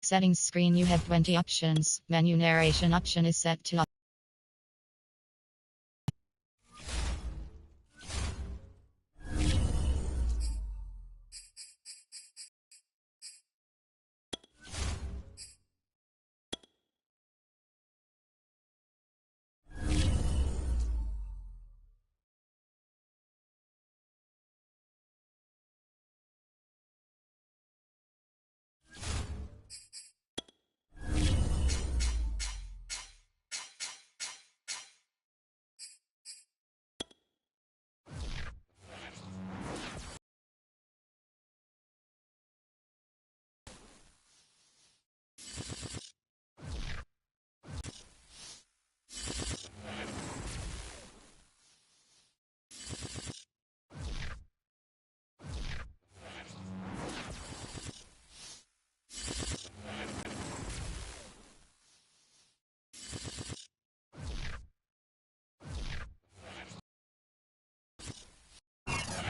Settings screen, you have 20 options. Menu narration option is set to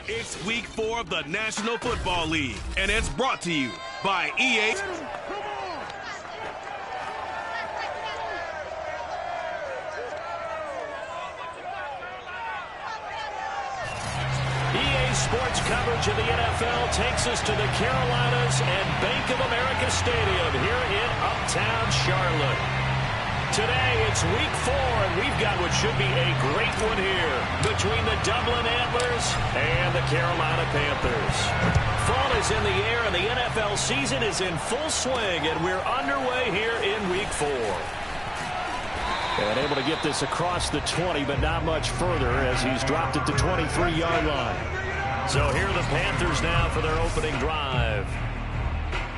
It's week 4 of the National Football League, and it's brought to you by EA. EA Sports coverage of the NFL takes us to the Carolinas and Bank of America Stadium here in Uptown Charlotte. Today, it's week 4, and we've got what should be a great one here between the Dublin Antlers and the Carolina Panthers. Fall is in the air, and the NFL season is in full swing, and we're underway here in week 4. And able to get this across the 20, but not much further as he's dropped it to 23-yard line. So here are the Panthers now for their opening drive.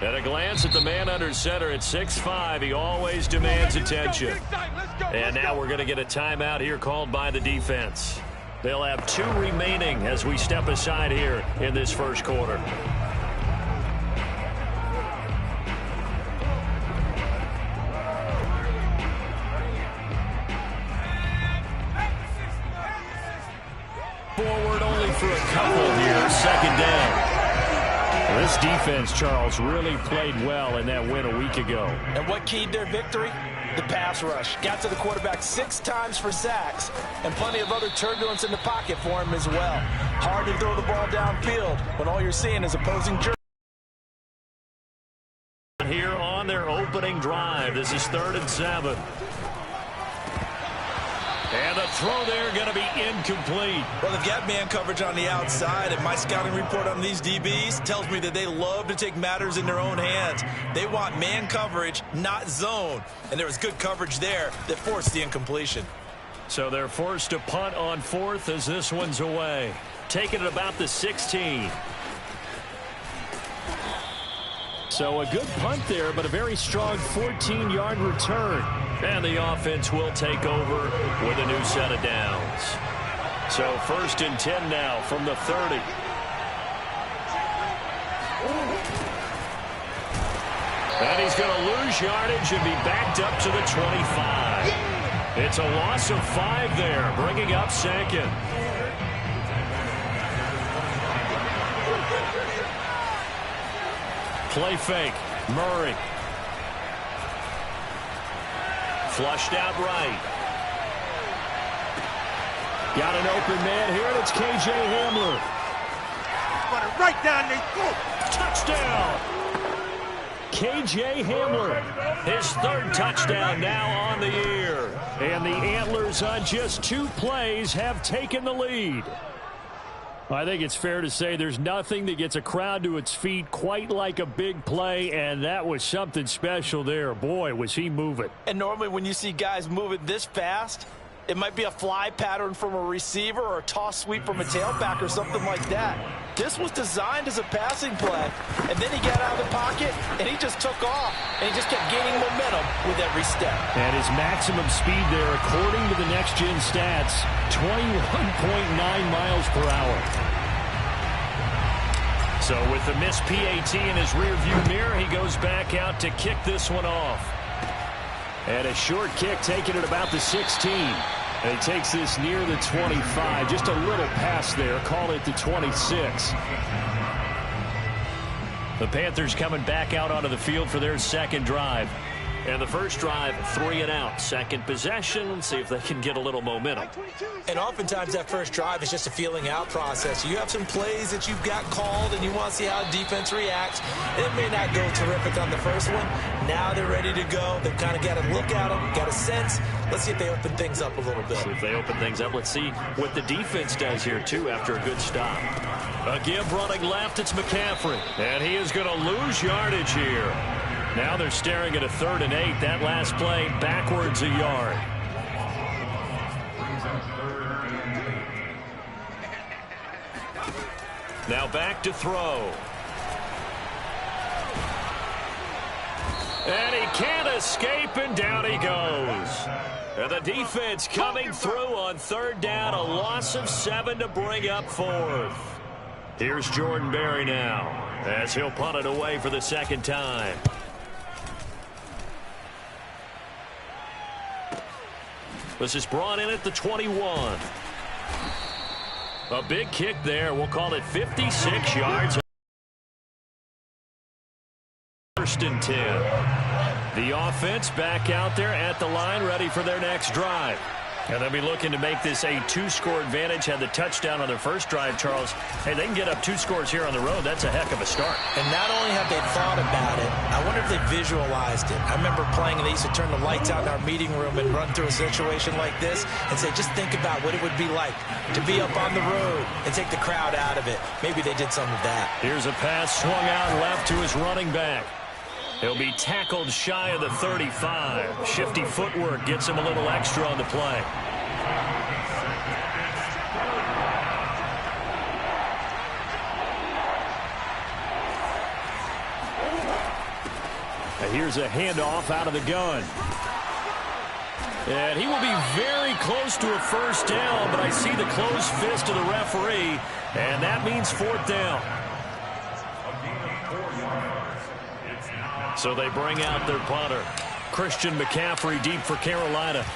At a glance at the man under center at 6'5", he always demands attention. And now we're going to get a timeout here called by the defense. They'll have 2 remaining as we step aside here in this first quarter. Forward only for a couple here, second down. This defense, Charles, really played well in that win a week ago. And what keyed their victory? The pass rush. Got to the quarterback 6 times for sacks, and plenty of other turbulence in the pocket for him as well. Hard to throw the ball downfield when all you're seeing is opposing jerks. Here on their opening drive, this is 3rd and 7. And the throw there going to be incomplete. Well, they've got man coverage on the outside, and my scouting report on these DBs tells me that they love to take matters in their own hands. They want man coverage, not zone. And there was good coverage there that forced the incompletion. So they're forced to punt on 4th as this one's away. Taking it about the 16. So a good punt there, but a very strong 14-yard return. And the offense will take over with a new set of downs. So 1st and 10 now from the 30. And he's going to lose yardage and be backed up to the 25. It's a loss of 5 there, bringing up 2nd. Play fake. Murray. Flushed out right. Got an open man here, and it's K.J. Hamler. Got it right down the throat. Touchdown. K.J. Hamler, his 3rd touchdown now on the year. And the Antlers on just 2 plays have taken the lead. I think it's fair to say there's nothing that gets a crowd to its feet quite like a big play, and that was something special there. Boy, was he moving. And normally when you see guys moving this fast, it might be a fly pattern from a receiver or a toss sweep from a tailback or something like that. This was designed as a passing play, and then he got out of the pocket, and he just took off, and he just kept gaining momentum with every step. And his maximum speed there, according to the next-gen stats, 21.9 miles per hour. So with the missed PAT in his rearview mirror, he goes back out to kick this one off. And a short kick taken at about the 16. And he takes this near the 25. Just a little pass there. Call it the 26. The Panthers coming back out onto the field for their second drive. And the first drive, 3 and out. Second possession, see if they can get a little momentum. And oftentimes that first drive is just a feeling out process. You have some plays that you've got called and you want to see how defense reacts. It may not go terrific on the first one. Now they're ready to go. They've kind of got to look at them, got a sense. Let's see if they open things up a little bit. See if they open things up. Let's see what the defense does here, too, after a good stop. A give running left, it's McCaffrey. And he is going to lose yardage here. Now they're staring at a 3rd and 8. That last play backwards a yard. Now back to throw. And he can't escape, and down he goes. And the defense coming through on 3rd down. A loss of 7 to bring up 4th. Here's Jordan Berry now as he'll punt it away for the second time. This is brought in at the 21. A big kick there. We'll call it 56 yards. 1st and 10. The offense back out there at the line, ready for their next drive. And they'll be looking to make this a 2-score advantage. Had the touchdown on their first drive, Charles. Hey, they can get up 2 scores here on the road. That's a heck of a start. And not only have they thought about it, I wonder if they visualized it. I remember playing, and they used to turn the lights out in our meeting room and run through a situation like this and say, just think about what it would be like to be up on the road and take the crowd out of it. Maybe they did some of that. Here's a pass swung out left to his running back. He'll be tackled shy of the 35. Shifty footwork gets him a little extra on the play. And here's a handoff out of the gun. And he will be very close to a 1st down, but I see the closed fist of the referee, and that means 4th down. So they bring out their punter. Christian McCaffrey deep for Carolina.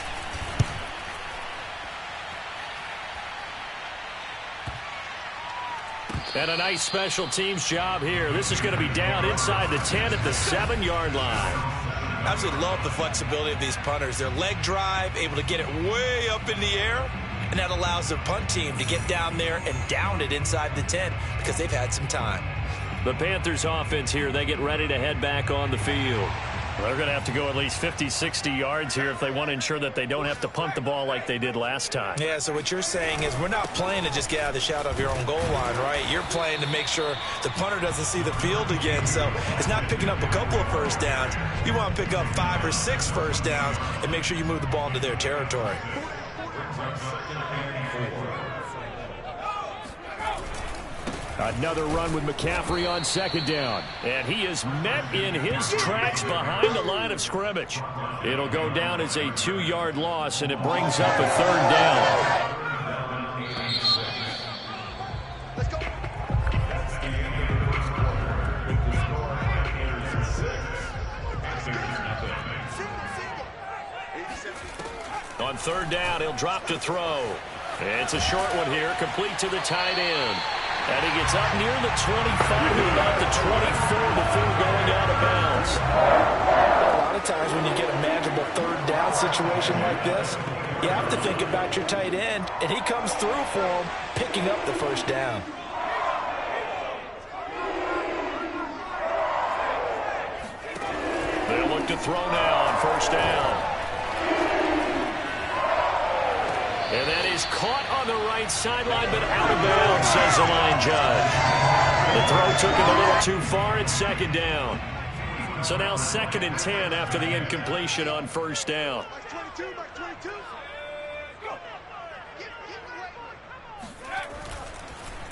And a nice special teams job here. This is going to be down inside the 10 at the 7-yard line. I absolutely love the flexibility of these punters. Their leg drive, able to get it way up in the air, and that allows their punt team to get down there and down it inside the 10 because they've had some time. The Panthers offense here, they get ready to head back on the field. They're going to have to go at least 50, 60 yards here if they want to ensure that they don't have to punt the ball like they did last time. Yeah, so what you're saying is we're not playing to just get out of the shadow of your own goal line, right? You're playing to make sure the punter doesn't see the field again. So it's not picking up a couple of 1st downs. You want to pick up 5 or 6 1st downs and make sure you move the ball into their territory. Another run with McCaffrey on 2nd down. And he is met in his tracks behind the line of scrimmage. It'll go down as a 2-yard loss, and it brings up a 3rd down. On 3rd down, he'll drop to throw. It's a short one here, complete to the tight end. And he gets up near the 25 to about the 24 before going out of bounds. A lot of times when you get a manageable 3rd down situation like this, you have to think about your tight end, and he comes through for him, picking up the 1st down. They'll look to throw now on 1st down. And that is caught on the right sideline, but out of bounds, says the line judge. The throw took him a little too far at 2nd down. So now 2nd and 10 after the incompletion on 1st down.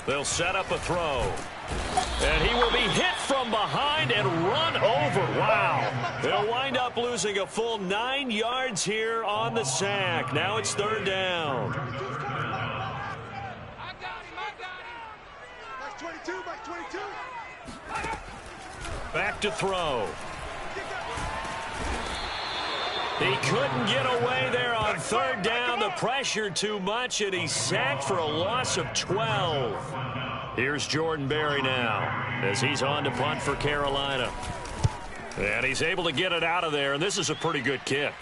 They'll set up a throw. And he will be hit from behind and run over. Wow. They'll wind up losing a full 9 yards here on the sack. Now it's 3rd down. Back to throw. He couldn't get away there on 3rd down. The pressure too much, and he's sacked for a loss of 12. Here's Jordan Berry now. as he's on to punt for Carolina. And he's able to get it out of there, and this is a pretty good kick.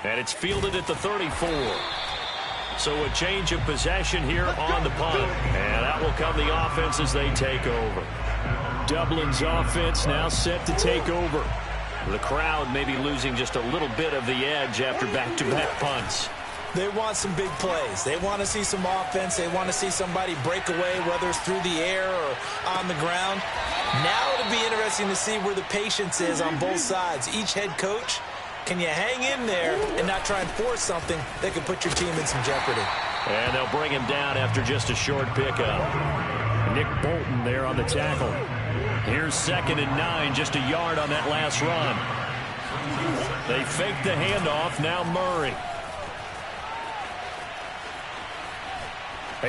And it's fielded at the 34. So a change of possession here on the punt. And that will come the offense as they take over. Dublin's offense now set to take over. The crowd may be losing just a little bit of the edge after back-to-back punts. They want some big plays. They want to see some offense. They want to see somebody break away, whether it's through the air or on the ground. Now it'll be interesting to see where the patience is on both sides. Each head coach, can you hang in there and not try and force something that could put your team in some jeopardy? And they'll bring him down after just a short pickup. Nick Bolton there on the tackle. Here's 2nd and 9, just a yard on that last run. They fake the handoff, now Murray.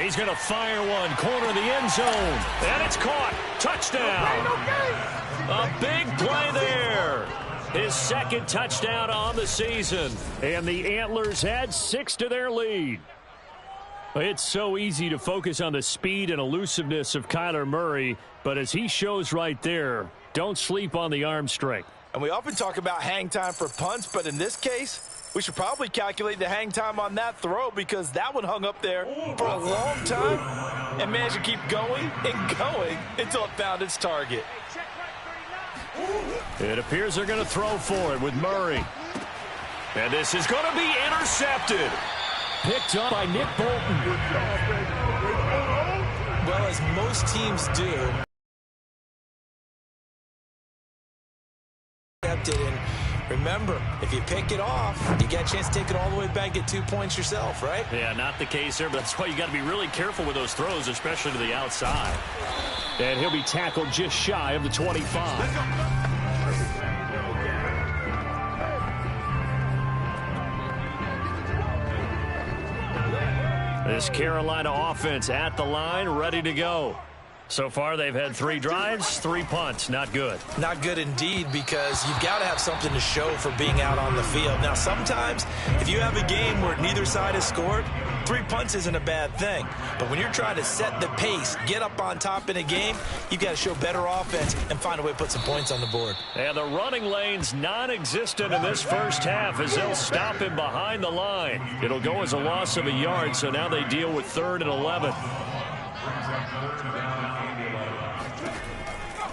He's going to fire one, corner of the end zone. And it's caught. Touchdown. A big play there. His 2nd touchdown on the season. And the Antlers add 6 to their lead. It's so easy to focus on the speed and elusiveness of Kyler Murray, but as he shows right there, don't sleep on the arm strength. And we often talk about hang time for punts, but in this case, we should probably calculate the hang time on that throw because that one hung up there for a long time and managed to keep going and going until it found its target. It appears they're going to throw for it with Murray. And this is going to be intercepted. Picked up by Nick Bolton. Well, as most teams do, and remember, if you pick it off, you get a chance to take it all the way back, get 2 points yourself, right? Yeah, not the case there, but that's why you got to be really careful with those throws, especially to the outside. And he'll be tackled just shy of the 25. This Carolina offense at the line, ready to go. So far, they've had 3 drives, 3 punts. Not good. Not good indeed, because you've got to have something to show for being out on the field. Now, sometimes, if you have a game where neither side has scored, 3 punts isn't a bad thing. But when you're trying to set the pace, get up on top in a game, you've got to show better offense and find a way to put some points on the board. And the running lane's non-existent in this first half as they'll stop him behind the line. It'll go as a loss of a yard, so now they deal with 3rd and 11.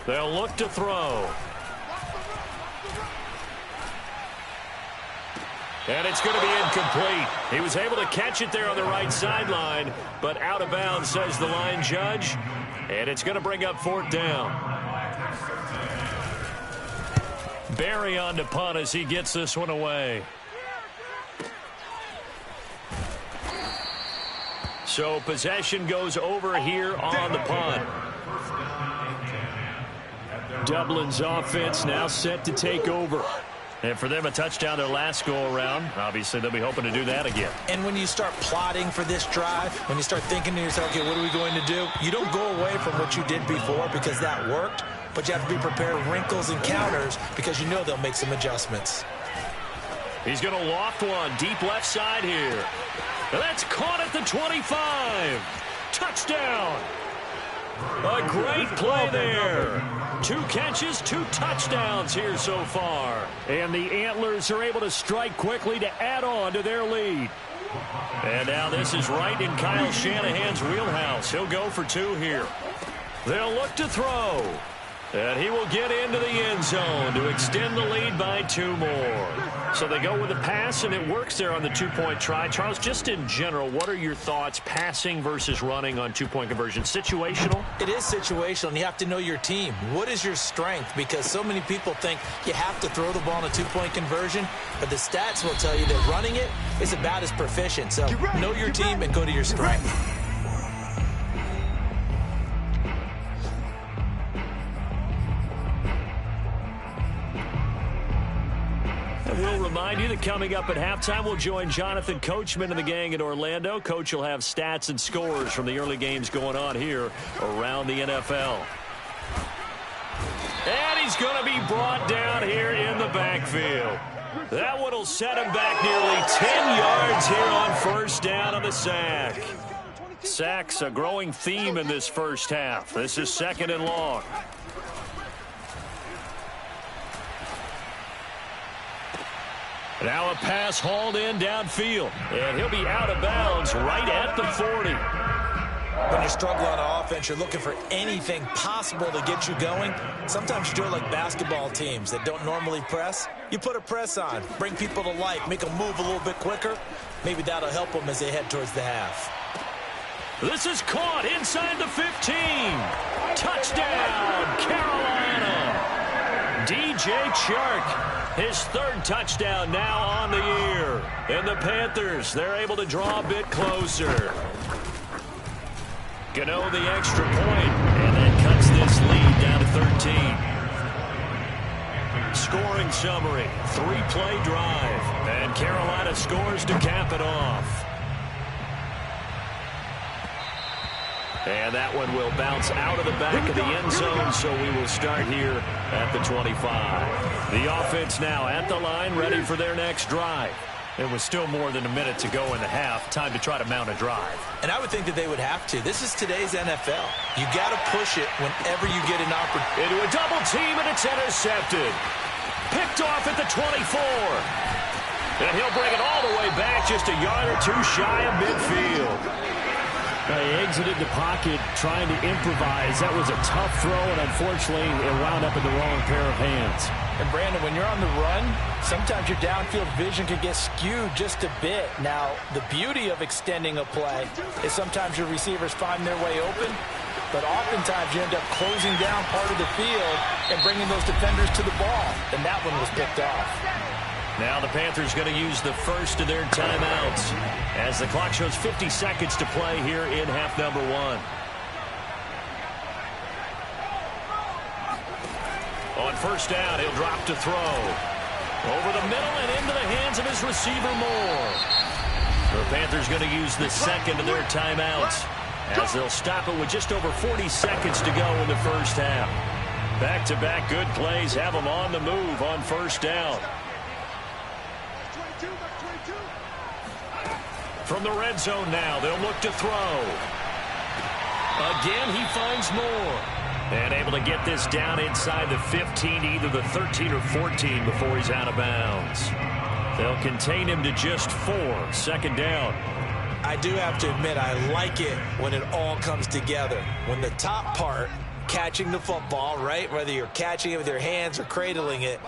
They'll look to throw. And it's going to be incomplete. He was able to catch it there on the right sideline, but out of bounds, says the line judge. And it's going to bring up 4th down. Barry on to punt as he gets this one away. So possession goes over here on the punt. Dublin's offense now set to take over. And for them, a touchdown their last go-around. Obviously, they'll be hoping to do that again. And when you start plotting for this drive, when you start thinking to yourself, okay, what are we going to do? You don't go away from what you did before because that worked, but you have to be prepared for wrinkles and counters because you know they'll make some adjustments. He's going to loft one deep left side here. And that's caught at the 25. Touchdown. A great play there. 2 catches, 2 touchdowns here so far. And the Antlers are able to strike quickly to add on to their lead. And now this is right in Kyle Shanahan's wheelhouse. He'll go for 2 here. They'll look to throw. And he will get into the end zone to extend the lead by 2 more. So they go with the pass, and it works there on the 2-point try. Charles, just in general, what are your thoughts passing versus running on 2-point conversion? Situational? It is situational, and you have to know your team. What is your strength? Because so many people think you have to throw the ball in a 2-point conversion, but the stats will tell you that running it is about as proficient. So know your team and go to your strength. We'll remind you that coming up at halftime, we'll join Jonathan Coachman and the gang in Orlando. Coach will have stats and scores from the early games going on here around the NFL. And he's going to be brought down here in the backfield. That one will set him back nearly 10 yards here on 1st down on the sack. Sacks, a growing theme in this first half. This is 2nd and long. Now a pass hauled in downfield. And he'll be out of bounds right at the 40. When you struggle on offense, you're looking for anything possible to get you going. Sometimes you do it like basketball teams that don't normally press. You put a press on, bring people to life, make them move a little bit quicker. Maybe that'll help them as they head towards the half. This is caught inside the 15. Touchdown, Carolina. DJ Chark, his 3rd touchdown now on the year. And the Panthers, they're able to draw a bit closer. Gano the extra point, and that cuts this lead down to 13. Scoring summary, 3-play drive, and Carolina scores to cap it off. And that one will bounce out of the back of the end zone, so we will start here at the 25. The offense now at the line, ready for their next drive. There was still more than a minute to go in the half. Time to try to mount a drive. And I would think that they would have to. This is today's NFL. You got to push it whenever you get an opportunity. Into a double team, and it's intercepted. Picked off at the 24. And he'll bring it all the way back, just a yard or two shy of midfield. He exited the pocket trying to improvise. That was a tough throw, and unfortunately, it wound up in the wrong pair of hands. And Brandon, when you're on the run, sometimes your downfield vision can get skewed just a bit. Now, the beauty of extending a play is sometimes your receivers find their way open, but oftentimes you end up closing down part of the field and bringing those defenders to the ball. And that one was picked off. Now the Panthers going to use the first of their timeouts as the clock shows 50 seconds to play here in half number 1. On first down, he'll drop to throw. Over the middle and into the hands of his receiver Moore. The Panthers going to use the second of their timeouts as they'll stop it with just over 40 seconds to go in the first half. Back-to-back good plays have them on the move on first down. From the red zone now, they'll look to throw. Again, he finds Moore. And able to get this down inside the 15, either the 13 or 14 before he's out of bounds. They'll contain him to just 4, 2nd down. I do have to admit, I like it when it all comes together. When the top part, catching the football, right, whether you're catching it with your hands or cradling it,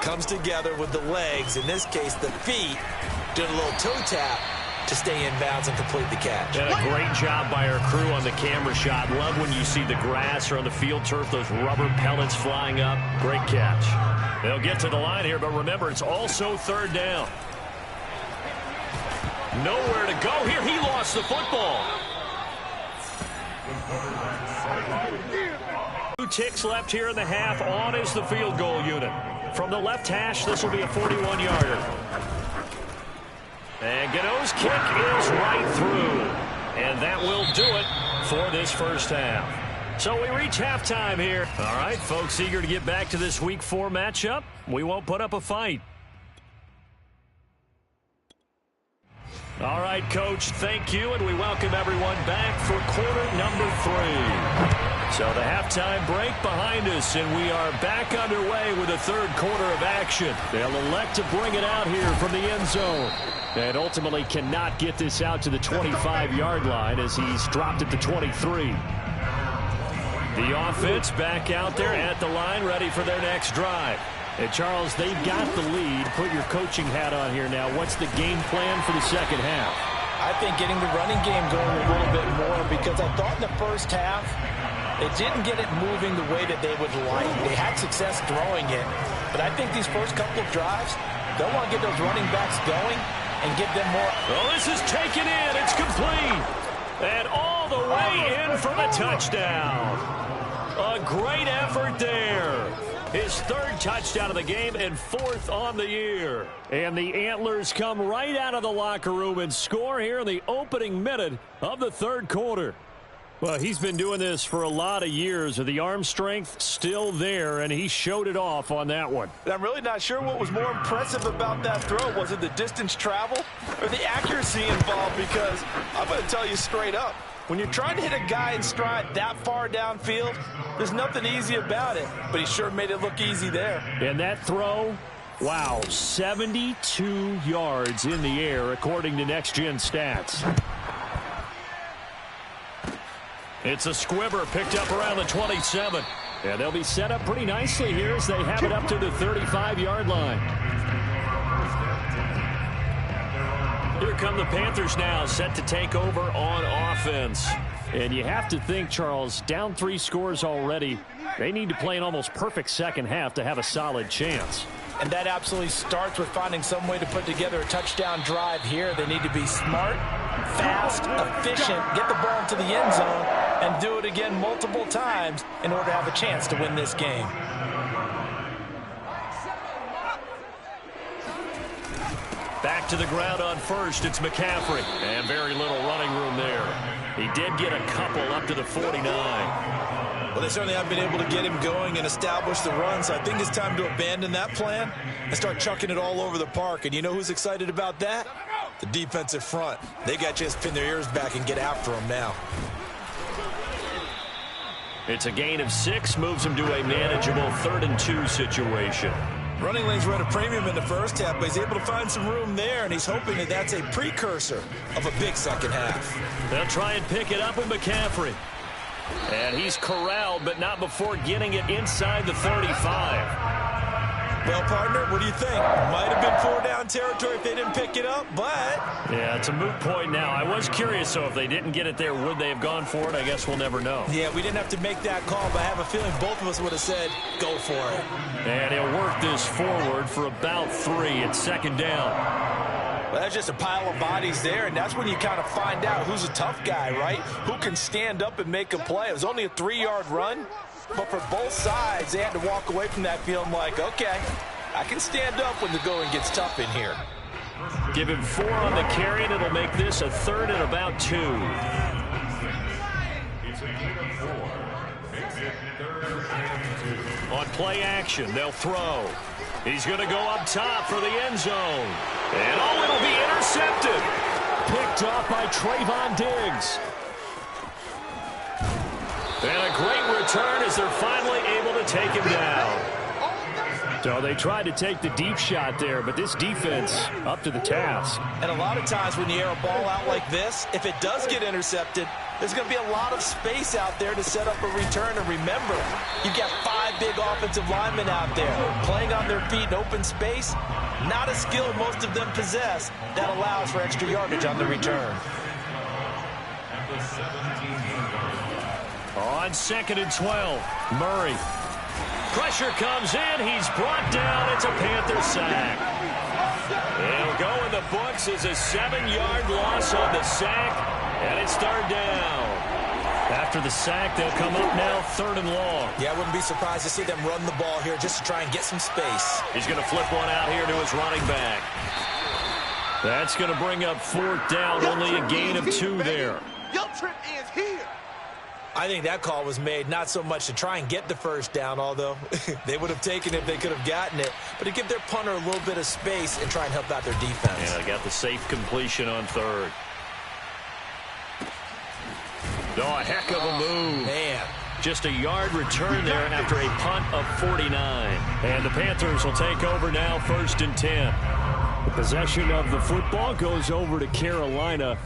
comes together with the legs, in this case the feet, doing a little toe tap to stay in bounds and complete the catch. And a great job by our crew on the camera shot. Love when you see the grass or on the field turf, those rubber pellets flying up. Great catch. They'll get to the line here, but remember, it's also 3rd down. Nowhere to go here. He lost the football. 2 ticks left here in the half. On is the field goal unit. From the left hash, this will be a 41-yarder. And Gano's kick is right through. And that will do it for this first half. So we reach halftime here. All right, folks, eager to get back to this Week 4 matchup. We won't put up a fight. All right, Coach, thank you, and we welcome everyone back for quarter number 3. So the halftime break behind us, and we are back underway with the 3rd quarter of action. They'll elect to bring it out here from the end zone. And ultimately cannot get this out to the 25-yard line as he's dropped at the 23. The offense back out there at the line, ready for their next drive. And Charles, they've got the lead. Put your coaching hat on here now. What's the game plan for the second half? I think getting the running game going a little bit more, because I thought in the first half they didn't get it moving the way that they would like. They had success throwing it, but I think these first couple of drives, they'll want to get those running backs going and give them more. Well, this is taken in. It's complete. And all the way in for the touchdown. A great effort there. His 3rd touchdown of the game and 4th on the year. And the Antlers come right out of the locker room and score here in the opening minute of the 3rd quarter. Well, he's been doing this for a lot of years. The arm strength still there, and he showed it off on that one. I'm really not sure what was more impressive about that throw. Was it the distance travel or the accuracy involved? Because I'm going to tell you straight up, When you're trying to hit a guy in stride that far downfield, there's nothing easy about it, but he sure made it look easy there. And that throw, wow, 72 yards in the air, according to Next Gen Stats. It's a squibber picked up around the 27. And they'll be set up pretty nicely here as they have it up to the 35-yard line. Here come the Panthers now, set to take over on offense. And you have to think, Charles, down 3 scores already. They need to play an almost perfect second half to have a solid chance. And that absolutely starts with finding some way to put together a touchdown drive here. They need to be smart, fast, efficient, get the ball into the end zone, and do it again multiple times in order to have a chance to win this game. Back to the ground on first, it's McCaffrey. And very little running room there. He did get a couple up to the 49. Well, they certainly haven't been able to get him going and establish the run, so I think it's time to abandon that plan and start chucking it all over the park. And you know who's excited about that? The defensive front. They got to just pin their ears back and get after him now. It's a gain of 6, moves him to a manageable 3rd and 2 situation. Running lanes were at a premium in the first half, but he's able to find some room there, and he's hoping that that's a precursor of a big second half. They'll try and pick it up with McCaffrey. And he's corralled, but not before getting it inside the 35. Well, partner, what do you think? Might have been 4-down territory if they didn't pick it up, but... Yeah, it's a moot point now. I was curious, so if they didn't get it there, would they have gone for it? I guess we'll never know. Yeah, we didn't have to make that call, but I have a feeling both of us would have said, go for it. And he'll work this forward for about 3. It's 2nd down. Well, that's just a pile of bodies there, and that's when you kind of find out who's a tough guy, right? Who can stand up and make a play. It was only a 3-yard run, but for both sides, they had to walk away from that feeling like, okay, I can stand up when the going gets tough in here. Give him 4 on the carry, and it'll make this a 3rd and about 2. On play action, they'll throw. He's going to go up top for the end zone. And it'll be intercepted. Picked off by Trayvon Diggs. And a great return as they're finally able to take him down. So they tried to take the deep shot there, but this defense up to the task. And a lot of times when you air a ball out like this, if it does get intercepted, there's going to be a lot of space out there to set up a return. And remember, you've got 5 big offensive linemen out there playing on their feet in open space. Not a skill most of them possess that allows for extra yardage on the return. On 2nd and 12, Murray. Pressure comes in. He's brought down. It's a Panther sack. It'll go in the books as a 7-yard loss on the sack, and it's 3rd down. After the sack, they'll come up now 3rd and long. Yeah, I wouldn't be surprised to see them run the ball here just to try and get some space. He's going to flip one out here to his running back. That's going to bring up 4th down. Only a gain of 2 there. Your trip ends here. I think that call was made not so much to try and get the 1st down, although they would have taken it if they could have gotten it, but to give their punter a little bit of space and try and help out their defense. Yeah, they got the safe completion on 3rd. Oh, a heck of a move. Man. Just a yard return there after a punt of 49. And the Panthers will take over now 1st and 10. The possession of the football goes over to Carolina.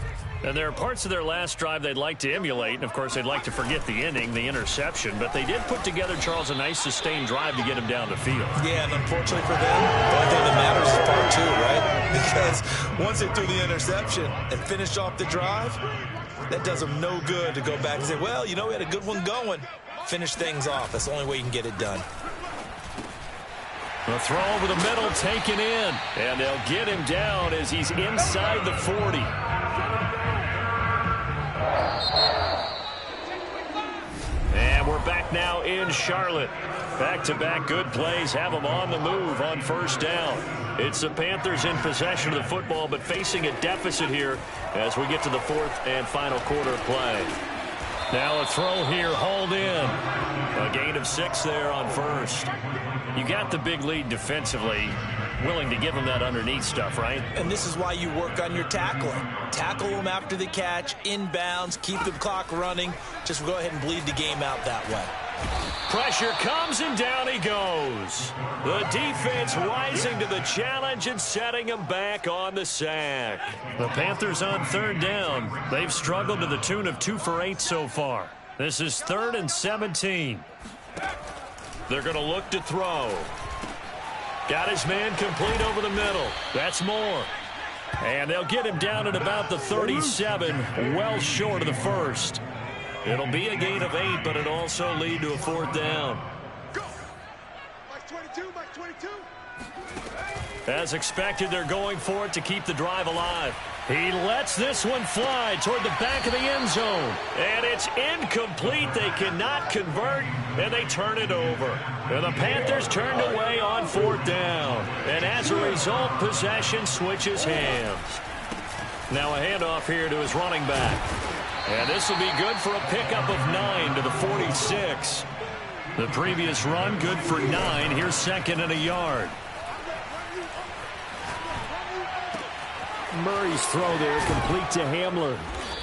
And there are parts of their last drive they'd like to emulate. And, of course, they'd like to forget the ending, the interception. But they did put together, Charles, a nice sustained drive to get him down the field. Yeah, and unfortunately for them, the only thing that matters is part 2, right? Because once they threw the interception and finished off the drive, that does them no good to go back and say, well, you know, we had a good one going. Finish things off. That's the only way you can get it done. The throw over the middle taken in. And they'll get him down as he's inside the 40. And we're back now in Charlotte. Back-to-back good plays have them on the move on 1st down. It's the Panthers in possession of the football, but facing a deficit here as we get to the 4th and final quarter of play. Now a throw here, hauled in. A gain of 6 there on 1st. You got the big lead defensively. willing to give him that underneath stuff, right? And this is why you work on your tackling. Tackle them after the catch, inbounds, keep the clock running. Just go ahead and bleed the game out that way. Pressure comes, and down he goes. The defense rising to the challenge and setting him back on the sack. The Panthers on third down. They've struggled to the tune of 2 for 8 so far. This is 3rd and 17. They're going to look to throw. Got his man complete over the middle. That's Moore. And they'll get him down at about the 37, well short of the first. It'll be a gain of 8, but it'll also lead to a 4th down. As expected, they're going for it to keep the drive alive. He lets this one fly toward the back of the end zone. And it's incomplete. They cannot convert, and they turn it over. And the Panthers turned away on 4th down. And as a result, possession switches hands. Now a handoff here to his running back. And this will be good for a pickup of 9 to the 46. The previous run, good for 9. Here's 2nd and a yard. Murray's throw there, complete to Hamler.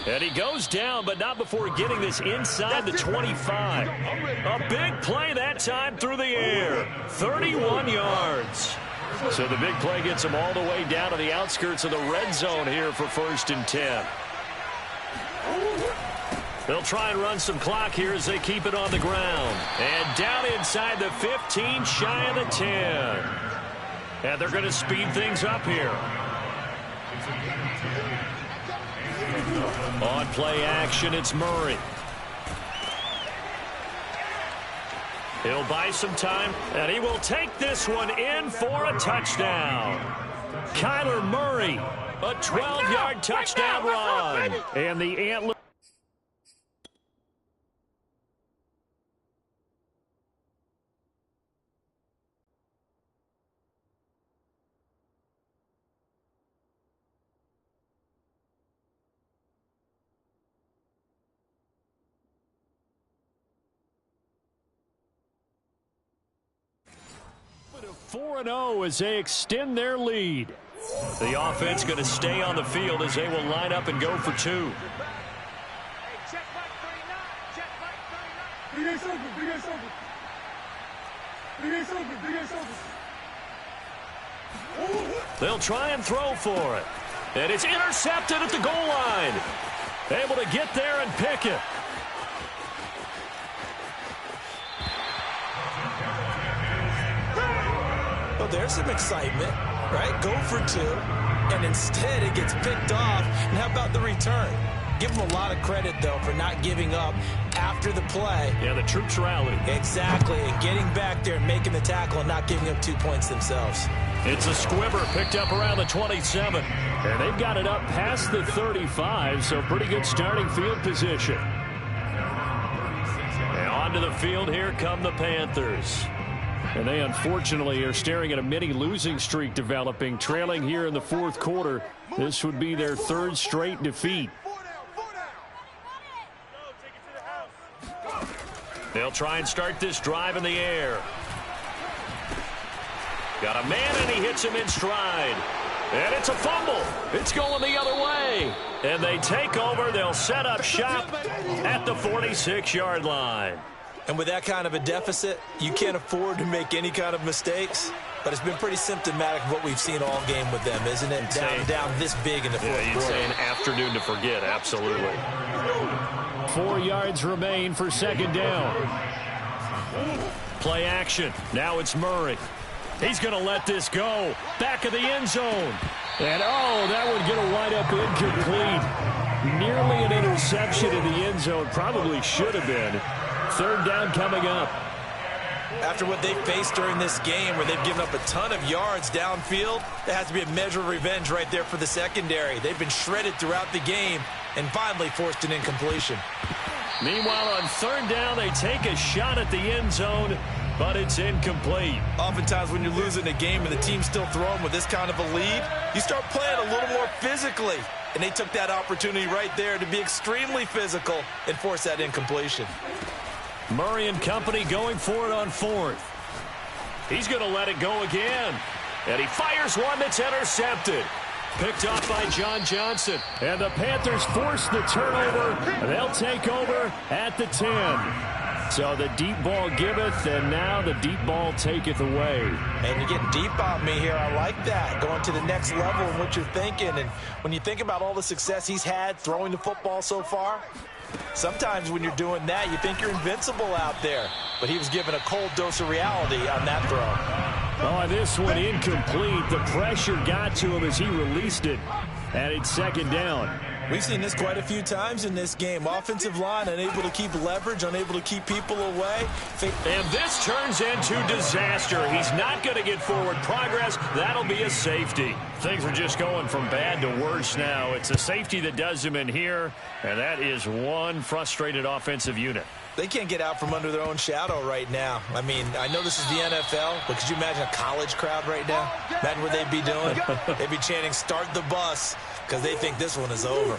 And he goes down, but not before getting this inside the 25. A big play that time through the air. 31 yards. So the big play gets him all the way down to the outskirts of the red zone here for 1st and 10. They'll try and run some clock here as they keep it on the ground. And down inside the 15, shy of the 10. And they're going to speed things up here. On play action, it's Murray. He'll buy some time, and he will take this one in for a touchdown. Kyler Murray, a 12-yard touchdown run. And the Antlers. To 4-0 as they extend their lead. The offense going to stay on the field as they will line up and go for 2. They'll try and throw for it. And it's intercepted at the goal line. Able to get there and pick it. Well, there's some excitement, right? Go for 2, and instead it gets picked off. And how about the return? Give them a lot of credit, though, for not giving up after the play. Yeah, the troops rallied. Exactly, and getting back there and making the tackle and not giving up 2 points themselves. It's a squibber picked up around the 27. And they've got it up past the 35, so pretty good starting field position. And onto the field, here come the Panthers. And they unfortunately are staring at a mini losing streak developing, trailing here in the 4th quarter. This would be their 3rd straight defeat. They'll try and start this drive in the air. Got a man, and he hits him in stride. And it's a fumble. It's going the other way. And they take over. They'll set up shop at the 46-yard line. And with that kind of a deficit, you can't afford to make any kind of mistakes. But it's been pretty symptomatic of what we've seen all game with them, isn't it? Down this big in the 4th quarter. Yeah, you'd say an afternoon to forget, absolutely. 4 yards remain for 2nd down. Play action. Now it's Murray. He's going to let this go. Back of the end zone. And, oh, that would get a wide-up incomplete. Nearly an interception in the end zone. Probably should have been. 3rd down coming up. After what they faced during this game where they've given up a ton of yards downfield, there has to be a measure of revenge right there for the secondary. They've been shredded throughout the game and finally forced an incompletion. Meanwhile, on 3rd down, they take a shot at the end zone, but it's incomplete. Oftentimes when you're losing a game and the team's still throwing with this kind of a lead, you start playing a little more physically. And they took that opportunity right there to be extremely physical and force that incompletion. Murray and company going for it on 4th. He's going to let it go again. And he fires one that's intercepted. Picked off by John Johnson. And the Panthers force the turnover. They'll take over at the 10. So the deep ball giveth, and now the deep ball taketh away. And you're getting deep on me here. I like that. Going to the next level in what you're thinking. And when you think about all the success he's had throwing the football so far, sometimes when you're doing that, you think you're invincible out there. But he was given a cold dose of reality on that throw. Oh, this one incomplete. The pressure got to him as he released it. And it's second down. We've seen this quite a few times in this game. Offensive line unable to keep leverage, unable to keep people away. And this turns into disaster. He's not going to get forward progress. That'll be a safety. Things are just going from bad to worse now. It's a safety that does him in here, and that is one frustrated offensive unit. They can't get out from under their own shadow right now. I mean, I know this is the NFL, but could you imagine a college crowd right now? Imagine what they'd be doing. They'd be chanting, "Start the bus," because they think this one is over.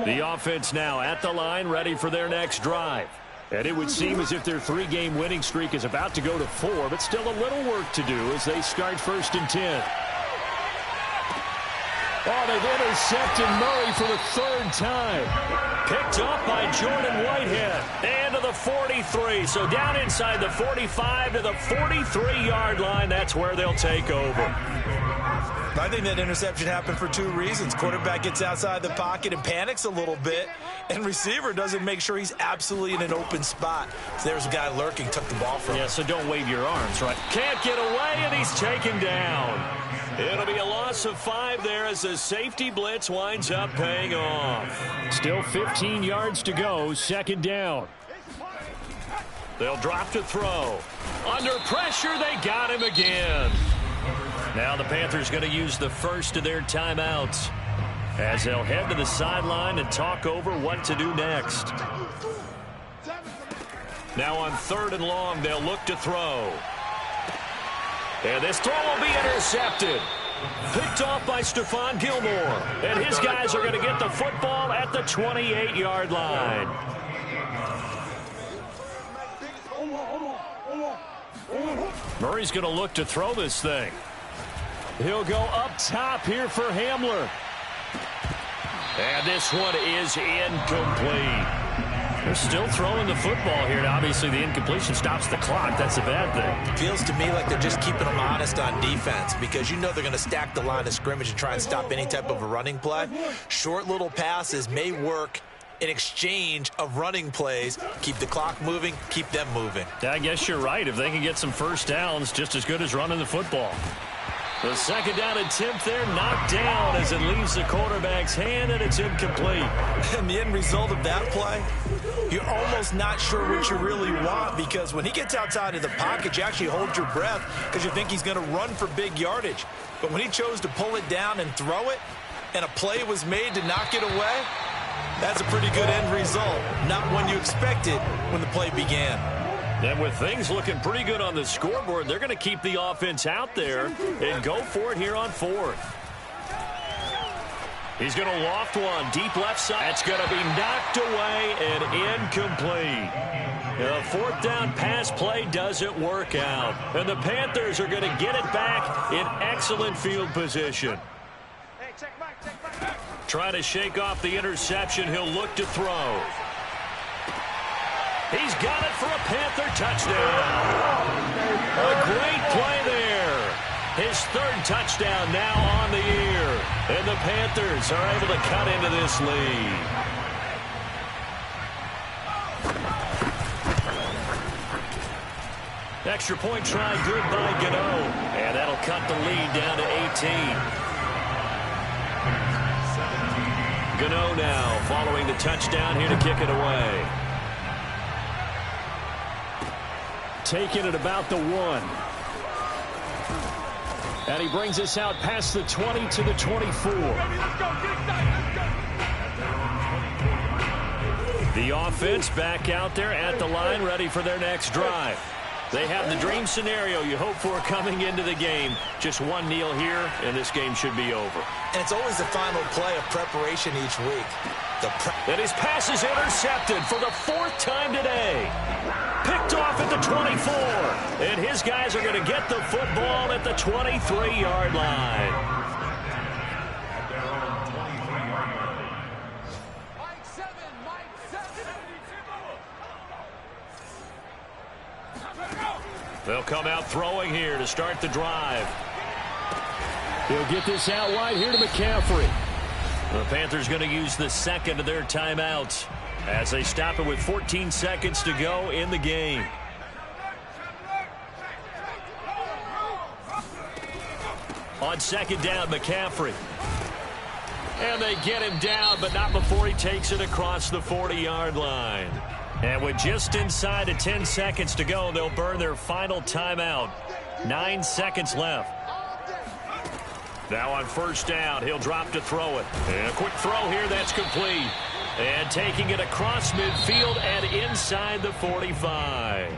The offense now at the line, ready for their next drive. And it would seem as if their 3-game winning streak is about to go to 4, but still a little work to do as they start 1st and 10. Oh, they've intercepted Murray for the 3rd time. Picked up by Jordan Whitehead. And to the 43. So down inside the 45 to the 43-yard line. That's where they'll take over. I think that interception happened for 2 reasons. Quarterback gets outside the pocket and panics a little bit, and receiver doesn't make sure he's absolutely in an open spot. So there's a guy lurking, took the ball from him. Yeah, so don't wave your arms, right? Can't get away, and he's taken down. It'll be a loss of 5 there as the safety blitz winds up paying off. Still 15 yards to go, 2nd down. They'll drop to throw. Under pressure, they got him again. Now the Panthers going to use the first of their timeouts as they'll head to the sideline and talk over what to do next. Now on 3rd and long, they'll look to throw. And this throw will be intercepted. Picked off by Stephon Gilmore. And his guys are going to get the football at the 28-yard line. Murray's going to look to throw this thing. He'll go up top here for Hamler. And this one is incomplete. They're still throwing the football here. Obviously, the incompletion stops the clock. That's a bad thing. Feels to me like they're just keeping them honest on defense because you know they're going to stack the line of scrimmage and try and stop any type of a running play. Short little passes may work in exchange of running plays. Keep the clock moving, keep them moving. I guess you're right. If they can get some first downs, just as good as running the football. The 2nd down attempt there knocked down as it leaves the quarterback's hand, and it's incomplete. And the end result of that play, you're almost not sure what you really want because when he gets outside of the pocket, you actually hold your breath because you think he's going to run for big yardage. But when he chose to pull it down and throw it, and a play was made to knock it away, that's a pretty good end result. Not one you expected when the play began. And with things looking pretty good on the scoreboard, they're going to keep the offense out there and go for it here on 4th. He's going to loft one deep left side. That's going to be knocked away and incomplete. The 4th down pass play doesn't work out. And the Panthers are going to get it back in excellent field position. Trying to shake off the interception. He'll look to throw. He's got it for a Panther touchdown. A great play there. His 3rd touchdown now on the year. And the Panthers are able to cut into this lead. Extra point try good by Gano. And that'll cut the lead down to 18. Gano now following the touchdown here to kick it away. Taking it about the 1. And he brings us out past the 20 to the 24. The offense back out there at the line, ready for their next drive. They have the dream scenario you hope for coming into the game. Just one kneel here, and this game should be over. And it's always the final play of preparation each week. And his pass is intercepted for the 4th time today. Picked off at the 24. And his guys are going to get the football at the 23-yard line. They'll come out throwing here to start the drive. He'll get this out wide here to McCaffrey. The Panthers going to use the second of their timeouts as they stop it with 14 seconds to go in the game. On second down, McCaffrey. And they get him down, but not before he takes it across the 40-yard line. And with just inside of 10 seconds to go, they'll burn their final timeout. 9 seconds left. Now on first down, he'll drop to throw it. And a quick throw here, that's complete. And taking it across midfield and inside the 45.